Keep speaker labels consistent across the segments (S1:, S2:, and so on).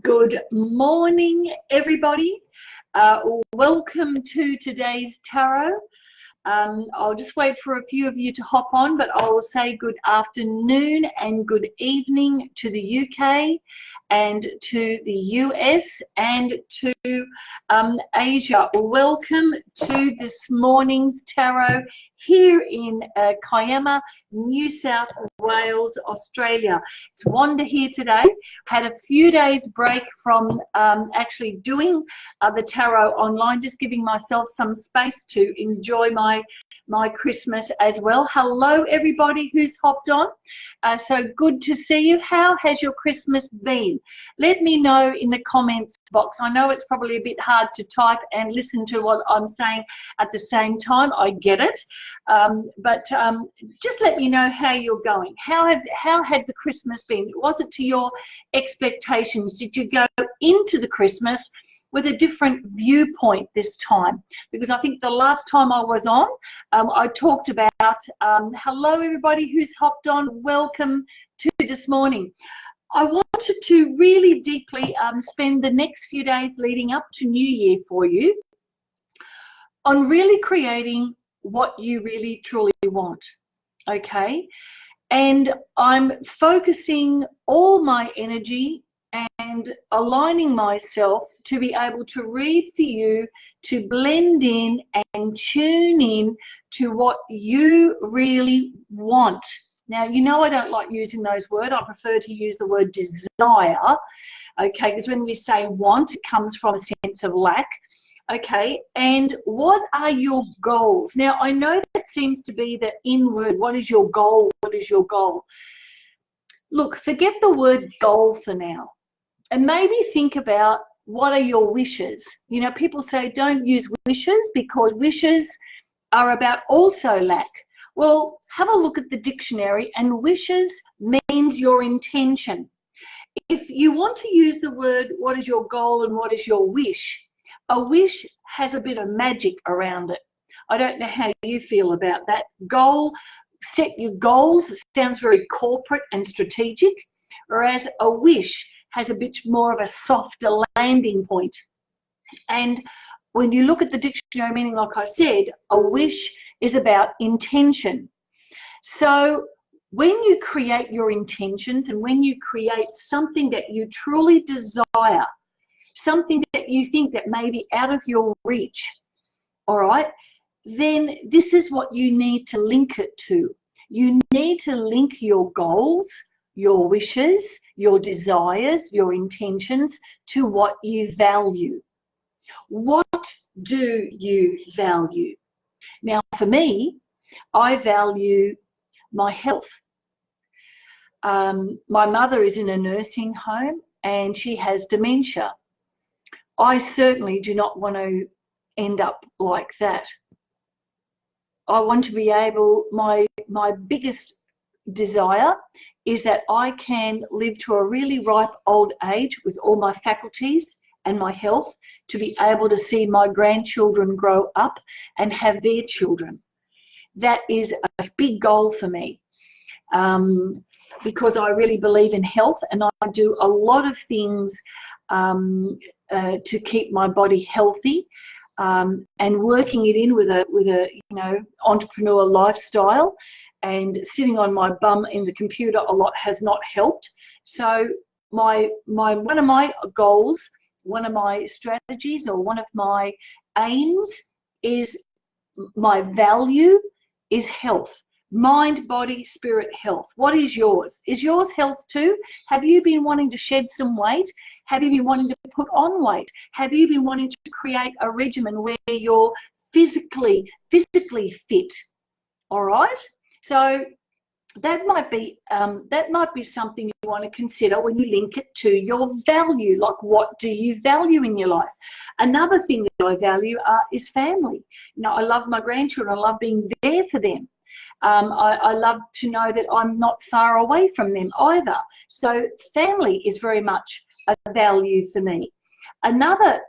S1: Good morning, everybody. Welcome to today's tarot. I'll just wait for a few of you to hop on, but I will say good afternoon and good evening to the UK and to the US and to Asia. Welcome to this morning's tarot here in Kiama, New South Wales, Australia. It's Wanda here today. Had a few days break from actually doing the tarot online, just giving myself some space to enjoy my Christmas as well. Hello everybody who's hopped on. So good to see you. How has your Christmas been? Let me know in the comments box. I know it's probably a bit hard to type and listen to what I'm saying at the same time. I get it. But just let me know how you're going. How had the Christmas been? Was it to your expectations? Did you go into the Christmas with a different viewpoint this time? Because I think the last time I was on, I talked about, hello everybody who's hopped on, welcome to this morning. I wanted to really deeply spend the next few days leading up to New Year for you on really creating what you really truly want, okay? And I'm focusing all my energy and aligning myself to be able to read for you, to blend in and tune in to what you really want. Now, you know I don't like using those words. I prefer to use the word desire, okay, because when we say want, it comes from a sense of lack, okay? And what are your goals? Now, I know that seems to be the in word. What is your goal? What is your goal? Look, forget the word goal for now. And maybe think about what are your wishes. You know, people say don't use wishes because wishes are about also lack. Well, have a look at the dictionary, and wishes means your intention. If you want to use the word what is your goal and what is your wish, a wish has a bit of magic around it. I don't know how you feel about that. Goal, set your goals, it sounds very corporate and strategic, whereas a wish has a bit more of a softer landing point. And when you look at the dictionary meaning, like I said, a wish is about intention. So when you create your intentions and when you create something that you truly desire, something that you think that may be out of your reach, all right, then this is what you need to link it to. You need to link your goals, your wishes, your desires, your intentions to what you value. What do you value? Now, for me, I value my health. My mother is in a nursing home and she has dementia. I certainly do not want to end up like that. I want to be able, my biggest desire is that I can live to a really ripe old age with all my faculties and my health to be able to see my grandchildren grow up and have their children. That is a big goal for me because I really believe in health, and I do a lot of things to keep my body healthy and working it in with a you know, entrepreneur lifestyle. And sitting on my bum in the computer a lot has not helped. So one of my goals, one of my strategies, or one of my aims is, my value is health. Mind, body, spirit, health. What is yours? Is yours health too? Have you been wanting to shed some weight? Have you been wanting to put on weight? Have you been wanting to create a regimen where you're physically fit? All right? So that might be something you want to consider when you link it to your value. Like, what do you value in your life? Another thing that I value is family. You know, I love my grandchildren. I love being there for them. I love to know that I'm not far away from them either. So family is very much a value for me. Another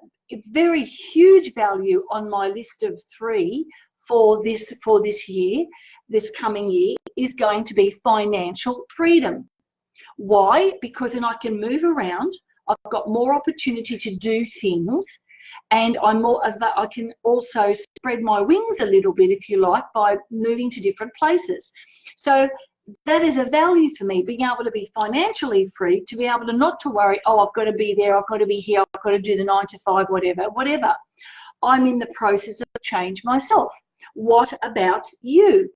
S1: very huge value on my list of 3 for this year, this coming year, is going to be financial freedom. Why? Because then I can move around. I've got more opportunity to do things, and I can also spread my wings a little bit, if you like, by moving to different places. So that is a value for me, being able to be financially free, to be able to not to worry, oh, I've got to be there, I've got to be here, I've got to do the 9 to 5, whatever. I'm in the process of change myself. What about you?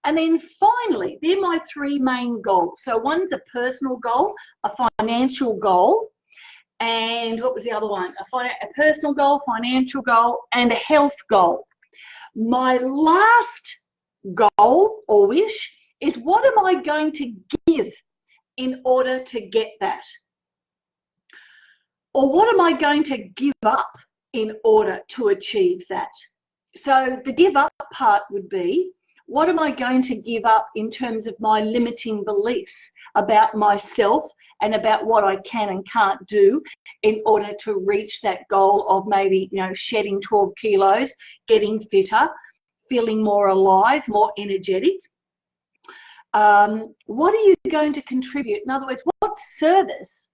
S1: And then finally, they're my 3 main goals. So one's a personal goal, a financial goal, and what was the other one? A personal goal, financial goal, and a health goal. My last goal or wish is, what am I going to give in order to get that? Or what am I going to give up in order to achieve that? So the give up part would be, what am I going to give up in terms of my limiting beliefs about myself and about what I can and can't do in order to reach that goal of maybe, shedding 12 kilos, getting fitter, feeling more alive, more energetic? What are you going to contribute? In other words, what service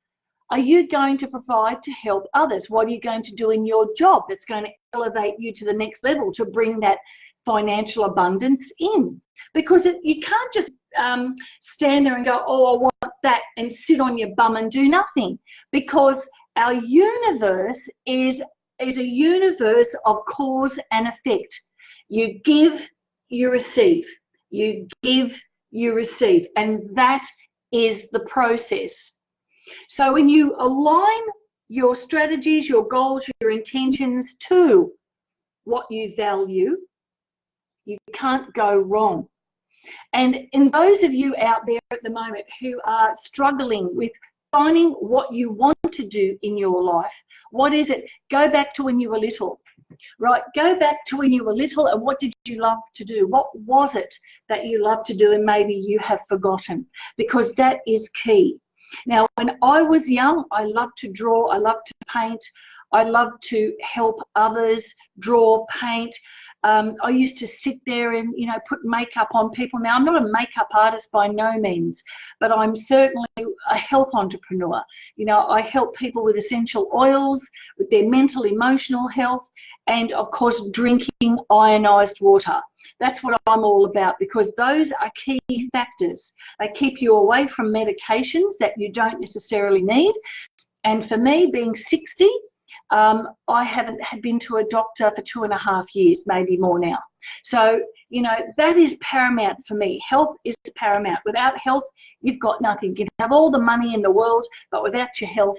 S1: are you going to provide to help others? What are you going to do in your job that's going to elevate you to the next level, to bring that financial abundance in? Because you can't just stand there and go, oh, I want that, and sit on your bum and do nothing. Because our universe is a universe of cause and effect. You give, you receive. You give, you receive. And that is the process. So when you align your strategies, your goals, your intentions to what you value, you can't go wrong. And in those of you out there at the moment who are struggling with finding what you want to do in your life, what is it? Go back to when you were little, right? Go back to when you were little, and what did you love to do? What was it that you loved to do and maybe you have forgotten? Because that is key. Now, when I was young, I loved to draw, I loved to paint, I loved to help others draw, paint. I used to sit there and, put makeup on people. Now, I'm not a makeup artist by no means, but I'm certainly a health entrepreneur. I help people with essential oils, with their mental, emotional health, and, of course, drinking ionized water. That's what I'm all about, because those are key factors. They keep you away from medications that you don't necessarily need. And for me, being 60, I haven't been to a doctor for 2.5 years, maybe more now. So, that is paramount for me. Health is paramount. Without health, you've got nothing. You can have all the money in the world, but without your health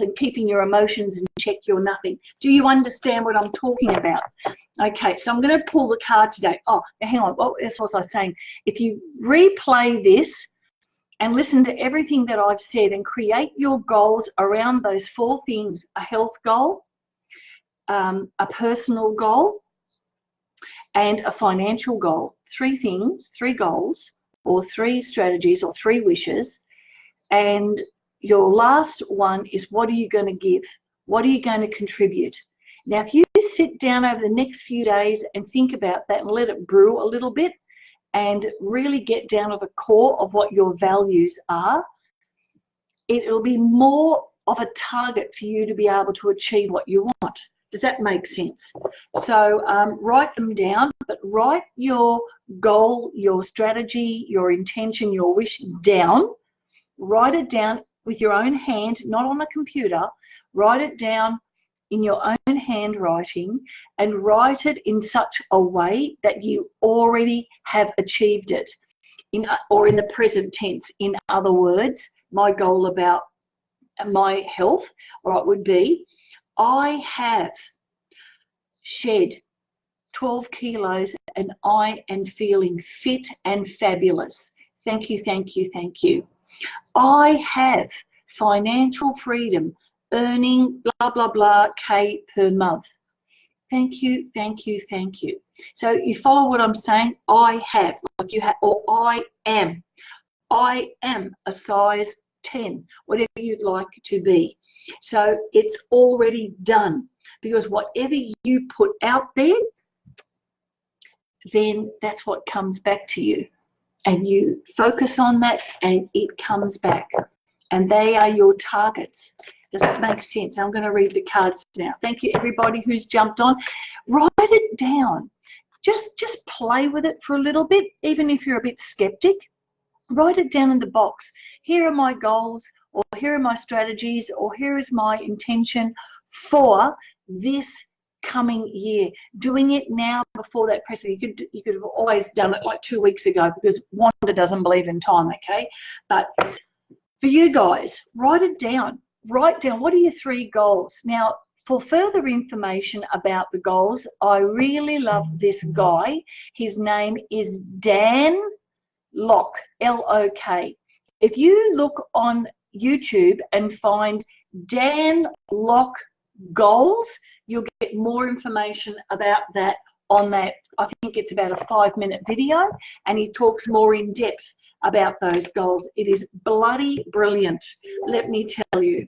S1: and keeping your emotions in check, you're nothing. Do you understand what I'm talking about? Okay, so I'm going to pull the card today. Oh, hang on. What else was I saying? If you replay this and listen to everything that I've said and create your goals around those 4 things: a health goal, a personal goal, and a financial goal. 3 things, 3 goals, or 3 strategies, or 3 wishes. And your last one is, what are you going to give? What are you going to contribute? Now, if you sit down over the next few days and think about that and let it brew a little bit, and really get down to the core of what your values are, it'll be more of a target for you to be able to achieve what you want. Does that make sense? So write them down, but write your goal, your strategy, your intention, your wish down. Write it down with your own hand, not on a computer. Write it down in your own handwriting, and write it in such a way that you already have achieved it, or in the present tense. In other words, my goal about my health, or it would be, I have shed 12 kilos and I am feeling fit and fabulous. Thank you, thank you, thank you. I have financial freedom, earning blah, blah, blah K per month. Thank you, thank you, thank you. So you follow what I'm saying? I have, like you have, or I am. I am a size 10, whatever you'd like to be. So it's already done, because whatever you put out there, then that's what comes back to you. and you focus on that and it comes back. And they are your targets. Does it make sense? I'm going to read the cards now. Thank you, everybody who's jumped on. Write it down. Just play with it for a little bit, even if you're a bit skeptic. Write it down in the box. Here are my goals, or here are my strategies, or here is my intention for this coming year. Doing it now before that precedent. You could have always done it like 2 weeks ago, because Wanda doesn't believe in time, okay? But for you guys, write it down. Write down, what are your 3 goals? Now, for further information about the goals, I really love this guy. His name is Dan Locke, L-O-K. If you look on YouTube and find Dan Locke goals, you'll get more information about that on that. I think it's about a 5-minute video, and he talks more in depth about those goals. It is bloody brilliant, let me tell you.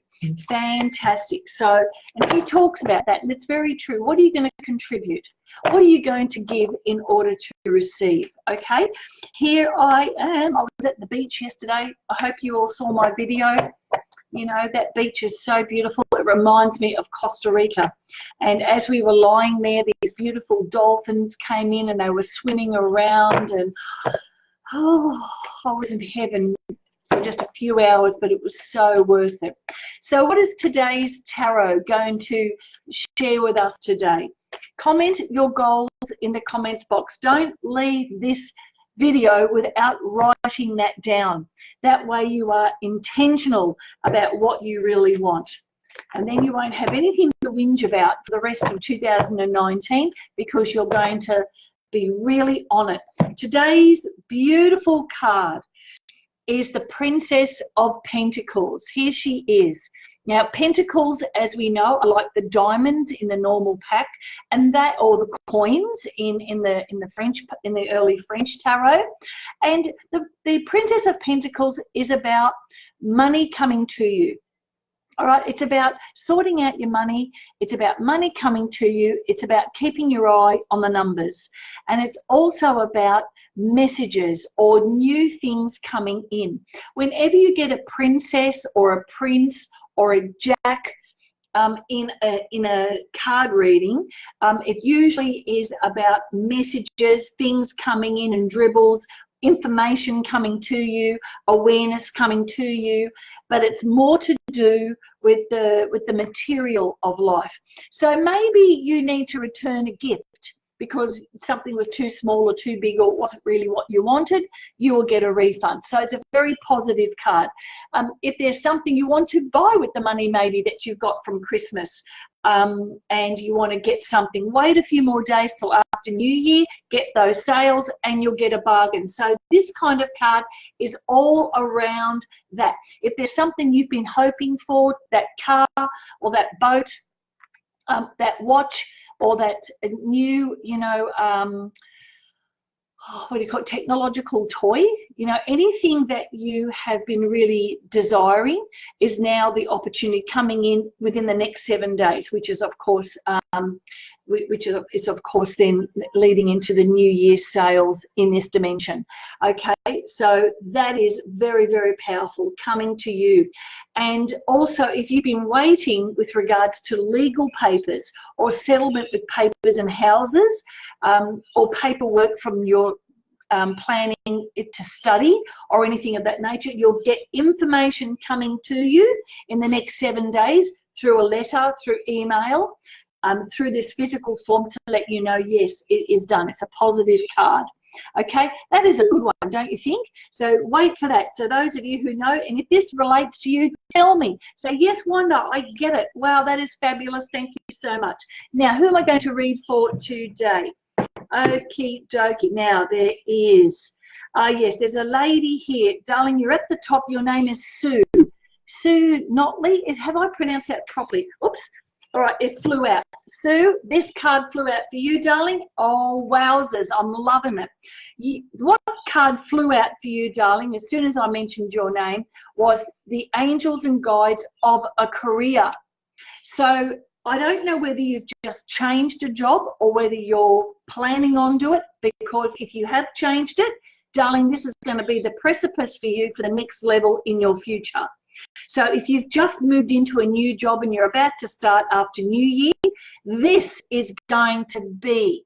S1: Fantastic. So, and he talks about that, and it's very true. What are you going to contribute? What are you going to give in order to receive? Okay, here I am. I was at the beach yesterday. I hope you all saw my video. You know, that beach is so beautiful. It reminds me of Costa Rica. And as we were lying there, these beautiful dolphins came in and they were swimming around, and oh, I was in heaven for just a few hours, but it was so worth it. So what is today's tarot going to share with us today? Comment your goals in the comments box. Don't leave this video without writing that down. That way you are intentional about what you really want. And then you won't have anything to whinge about for the rest of 2019, because you're going to be really on it. Today's beautiful card is the Princess of Pentacles. Here she is. Now, pentacles, as we know, are like the diamonds in the normal pack, and that, or the coins in the early French tarot. And the Princess of Pentacles is about money coming to you. All right, it's about sorting out your money. It's about money coming to you. It's about keeping your eye on the numbers. And it's also about messages or new things coming in. Whenever you get a princess or a prince or a jack in a card reading, it usually is about messages, things coming in and dribbles, information coming to you, awareness coming to you, but it's more to do with the material of life. So maybe you need to return a gift because something was too small or too big, or wasn't really what you wanted. You will get a refund. So it's a very positive card. If there's something you want to buy with the money maybe that you've got from Christmas, and you want to get something, wait a few more days till after New Year, get those sales, and you'll get a bargain. So this kind of card is all around that. If there's something you've been hoping for, that car or that boat, that watch, or that new, you know, what do you call it, technological toy, you know, anything that you have been really desiring is now the opportunity coming in within the next 7 days, which is of course then leading into the New Year sales in this dimension. Okay, so that is very, very powerful coming to you. And also, if you've been waiting with regards to legal papers or settlement with papers and houses, or paperwork from your planning it to study or anything of that nature, you'll get information coming to you in the next 7 days through a letter, through email, through this physical form to let you know, yes, it is done. It's a positive card. Okay, that is a good one, don't you think? So wait for that. So those of you who know, and if this relates to you, tell me. Say, yes, Wanda, I get it. Wow, that is fabulous. Thank you so much. Now, who am I going to read for today? Okie dokie. Now, there is, yes, there's a lady here. Darling, you're at the top. Your name is Sue. Sue Notley. Have I pronounced that properly? Oops. All right, it flew out. Sue, this card flew out for you, darling. Oh, wowzers, I'm loving it. What card flew out for you, darling, as soon as I mentioned your name, was the angels and guides of a career. So I don't know whether you've just changed a job or whether you're planning on doing it, because if you have changed it, darling, this is going to be the precipice for you for the next level in your future. So if you've just moved into a new job and you're about to start after New Year, this is going to be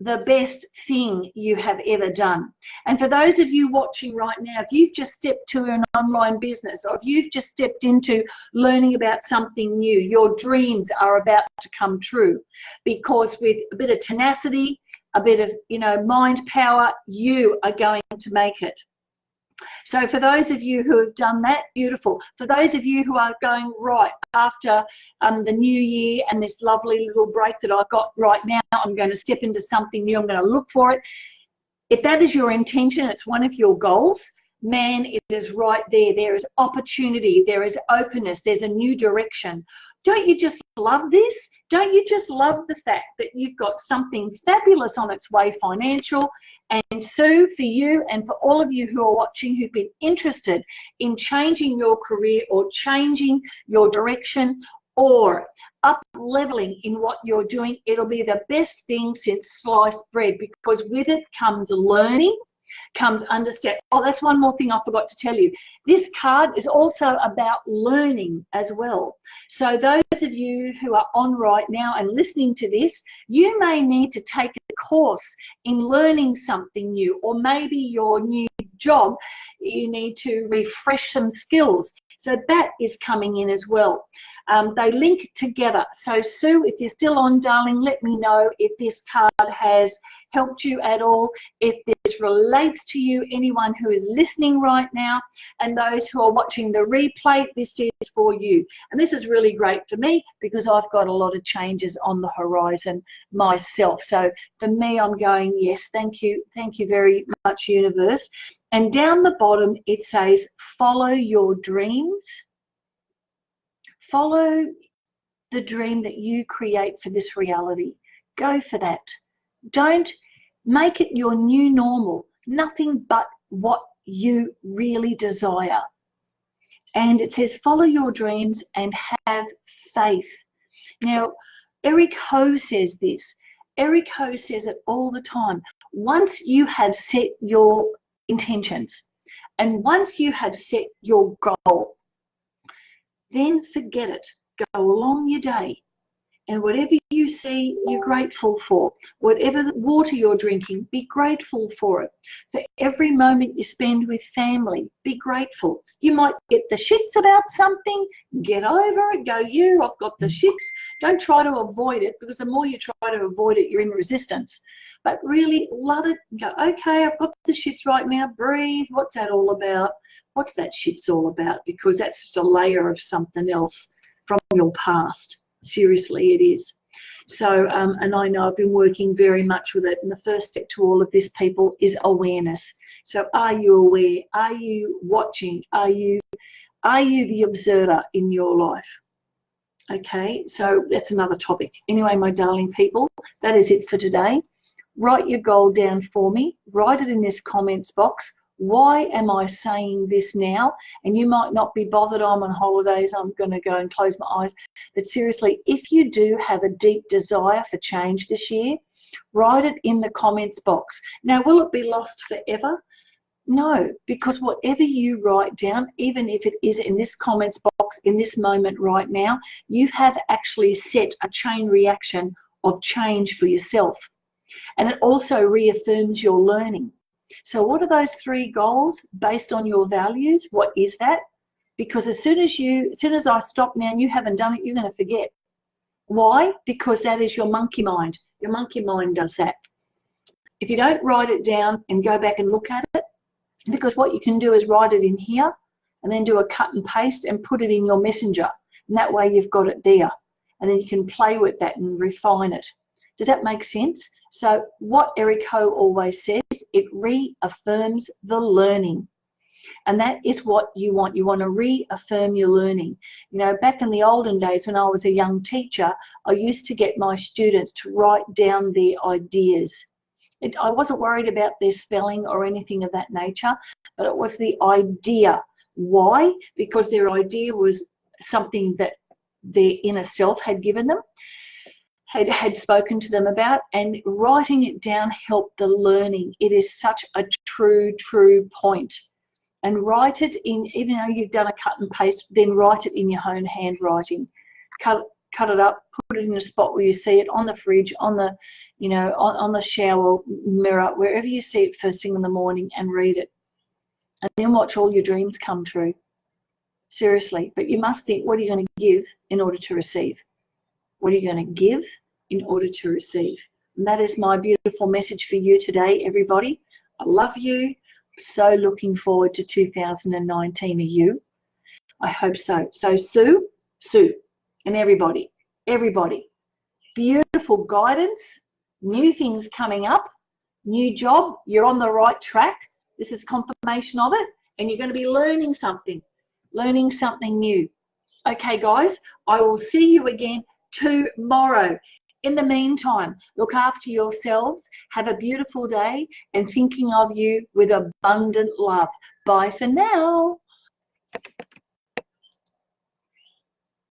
S1: the best thing you have ever done. And for those of you watching right now, if you've just stepped to an online business, or if you've just stepped into learning about something new, your dreams are about to come true, because with a bit of tenacity, a bit of, you know, mind power, you are going to make it. So for those of you who have done that, beautiful. For those of you who are going, right, after the new year and this lovely little break that I've got right now, I'm going to step into something new, I'm going to look for it. If that is your intention, it's one of your goals, man, it is right there. There is opportunity, there is openness, there's a new direction. Don't you just love this? Don't you just love the fact that you've got something fabulous on its way, financial? And Sue, for you and for all of you who are watching who've been interested in changing your career or changing your direction or up-leveling in what you're doing, it'll be the best thing since sliced bread, because with it comes learning, comes understand. Oh, that's one more thing I forgot to tell you. This card is also about learning as well. So those of you who are on right now and listening to this, you may need to take a course in learning something new, or maybe your new job, you need to refresh some skills. So that is coming in as well. They link together. So Sue, if you're still on, darling, let me know if this card has helped you at all, if this relates to you, anyone who is listening right now, and those who are watching the replay, this is for you. And this is really great for me because I've got a lot of changes on the horizon myself. So for me, I'm going, yes, thank you very much, universe. And down the bottom, it says, follow your dreams. Follow the dream that you create for this reality. Go for that. Don't make it your new normal. Nothing but what you really desire. And it says, follow your dreams and have faith. Now, Eric Ho says this. Eric Ho says it all the time. Once you have set your intentions and once you have set your goal, then forget it. Go along your day, and whatever you see, you're grateful for. Whatever water you're drinking, be grateful for it. For every moment you spend with family, be grateful. You might get the shits about something, get over it, go, I've got the shits. Don't try to avoid it, because the more you try to avoid it, you're in resistance. But really love it. Go, okay, I've got the shits right now. Breathe. What's that all about? What's that shit's all about? Because that's just a layer of something else from your past. Seriously, it is. So, and I know I've been working very much with it. And the first step to all of this, people, is awareness. So are you aware? Are you watching? Are you the observer in your life? Okay, so that's another topic. Anyway, my darling people, that is it for today. Write your goal down for me. Write it in this comments box. Why am I saying this now? And you might not be bothered. I'm on holidays. I'm going to go and close my eyes. But seriously, if you do have a deep desire for change this year, write it in the comments box. Now, will it be lost forever? No, because whatever you write down, even if it is in this comments box in this moment right now, you have actually set a chain reaction of change for yourself. And it also reaffirms your learning. So what are those 3 goals based on your values? What is that? Because as soon as I stop now and you haven't done it, you're going to forget. Why? Because that is your monkey mind. Your monkey mind does that. If you don't write it down and go back and look at it, because what you can do is write it in here and then do a cut and paste and put it in your messenger. And that way you've got it there. And then you can play with that and refine it. Does that make sense? So what Eric Ho always says, it reaffirms the learning. And that is what you want. You want to reaffirm your learning. You know, back in the olden days when I was a young teacher, I used to get my students to write down their ideas. I wasn't worried about their spelling or anything of that nature, but it was the idea. Why? Because their idea was something that their inner self had given them, had spoken to them about, and writing it down helped the learning. It is such a true point. And write it in, even though you've done a cut and paste, then write it in your own handwriting. Cut it up, put it in a spot where you see it, on the fridge, on the, you know, on the shower mirror, wherever you see it first thing in the morning, and read it. And then watch all your dreams come true. Seriously. But you must think, what are you going to give in order to receive? What are you going to give in order to receive? And that is my beautiful message for you today, everybody. I love you. So looking forward to 2019. Are you? I hope so. So Sue, and everybody, beautiful guidance, new things coming up, new job, you're on the right track. This is confirmation of it, and you're going to be learning something new. Okay, guys, I will see you again tomorrow. In the meantime, look after yourselves, have a beautiful day, and thinking of you with abundant love. Bye for now.